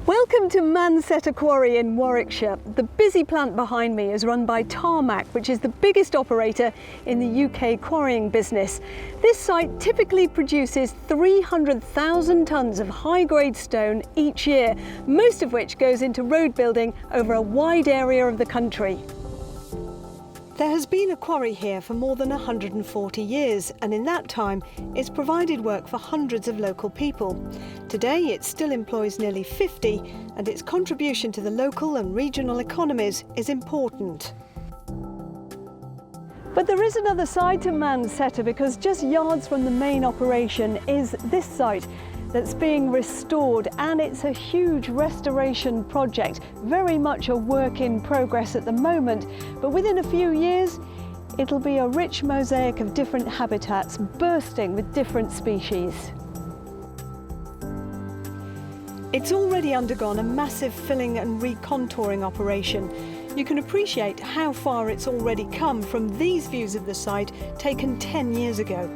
Welcome to Mansetter Quarry in Warwickshire. The busy plant behind me is run by Tarmac, which is the biggest operator in the UK quarrying business. This site typically produces 300,000 tonnes of high-grade stone each year, most of which goes into road building over a wide area of the country. There has been a quarry here for more than 140 years, and in that time it's provided work for hundreds of local people. Today it still employs nearly 50, and its contribution to the local and regional economies is important. But there is another side to Mansetter, because just yards from the main operation is this site that's being restored, and it's a huge restoration project, very much a work in progress at the moment, but within a few years it'll be a rich mosaic of different habitats bursting with different species. It's already undergone a massive filling and recontouring operation. You can appreciate how far it's already come from these views of the site taken 10 years ago.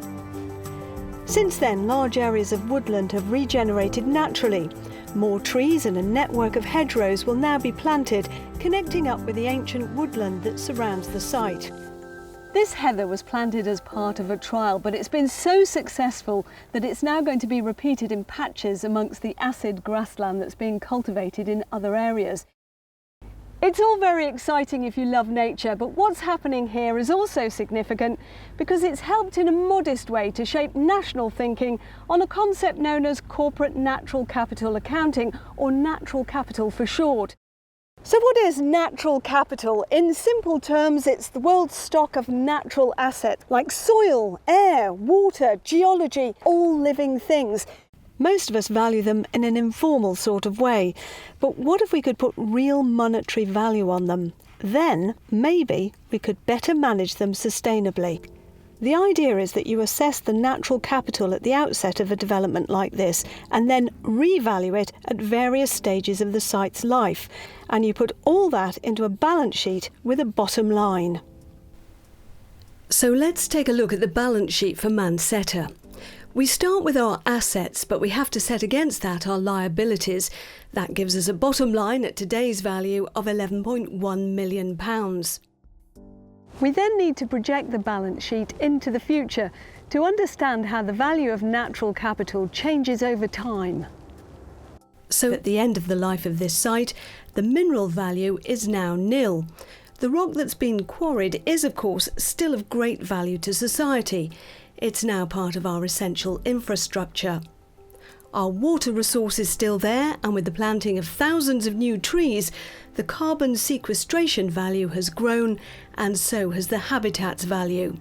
Since then, large areas of woodland have regenerated naturally. More trees and a network of hedgerows will now be planted, connecting up with the ancient woodland that surrounds the site. This heather was planted as part of a trial, but it's been so successful that it's now going to be repeated in patches amongst the acid grassland that's being cultivated in other areas. It's all very exciting if you love nature, but what's happening here is also significant because it's helped in a modest way to shape national thinking on a concept known as corporate natural capital accounting, or natural capital for short. So what is natural capital? In simple terms, it's the world's stock of natural assets like soil, air, water, geology, all living things. Most of us value them in an informal sort of way, but what if we could put real monetary value on them? Then, maybe, we could better manage them sustainably. The idea is that you assess the natural capital at the outset of a development like this, and then revalue it at various stages of the site's life, and you put all that into a balance sheet with a bottom line. So let's take a look at the balance sheet for Mansetter. We start with our assets, but we have to set against that our liabilities. That gives us a bottom line at today's value of £11.1 million. We then need to project the balance sheet into the future to understand how the value of natural capital changes over time. So at the end of the life of this site, the mineral value is now nil. The rock that's been quarried is, of course, still of great value to society. It's now part of our essential infrastructure. Our water resource is still there, and with the planting of thousands of new trees, the carbon sequestration value has grown, and so has the habitat's value.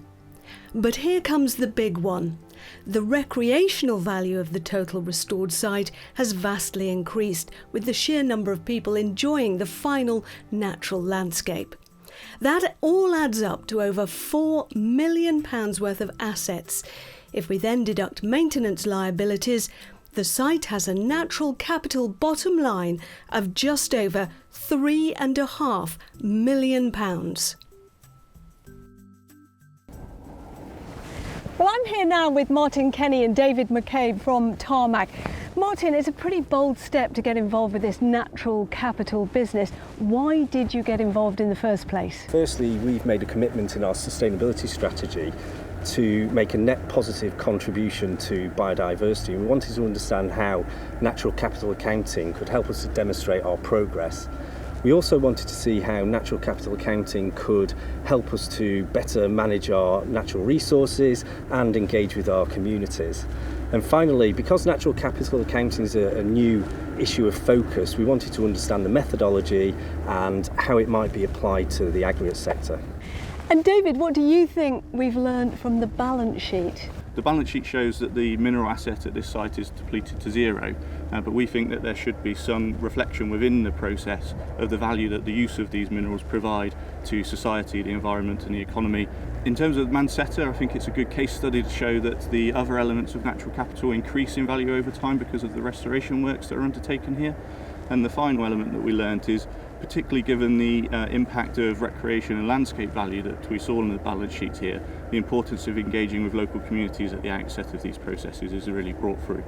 But here comes the big one. The recreational value of the total restored site has vastly increased, with the sheer number of people enjoying the final natural landscape. That all adds up to over £4 million worth of assets. If we then deduct maintenance liabilities, the site has a natural capital bottom line of just over £3.5 million. Well, I'm here now with Martin Kenny and David McCabe from Tarmac. Martin, it's a pretty bold step to get involved with this natural capital business. Why did you get involved in the first place? Firstly, we've made a commitment in our sustainability strategy to make a net positive contribution to biodiversity. We wanted to understand how natural capital accounting could help us to demonstrate our progress. We also wanted to see how natural capital accounting could help us to better manage our natural resources and engage with our communities. And finally, because natural capital accounting is a new issue of focus, we wanted to understand the methodology and how it might be applied to the aggregate sector. And David, what do you think we've learned from the balance sheet? The balance sheet shows that the mineral asset at this site is depleted to zero, but we think that there should be some reflection within the process of the value that the use of these minerals provide to society, the environment and the economy. In terms of Mansetter, I think it's a good case study to show that the other elements of natural capital increase in value over time because of the restoration works that are undertaken here. And the final element that we learnt is, particularly given the impact of recreation and landscape value that we saw in the balance sheet here, the importance of engaging with local communities at the outset of these processes is really brought through.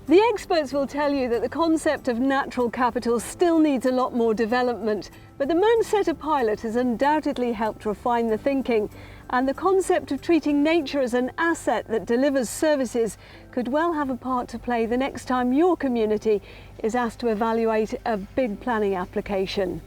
The experts will tell you that the concept of natural capital still needs a lot more development, but the Mansetta pilot has undoubtedly helped refine the thinking, and the concept of treating nature as an asset that delivers services could well have a part to play the next time your community is asked to evaluate a big planning application.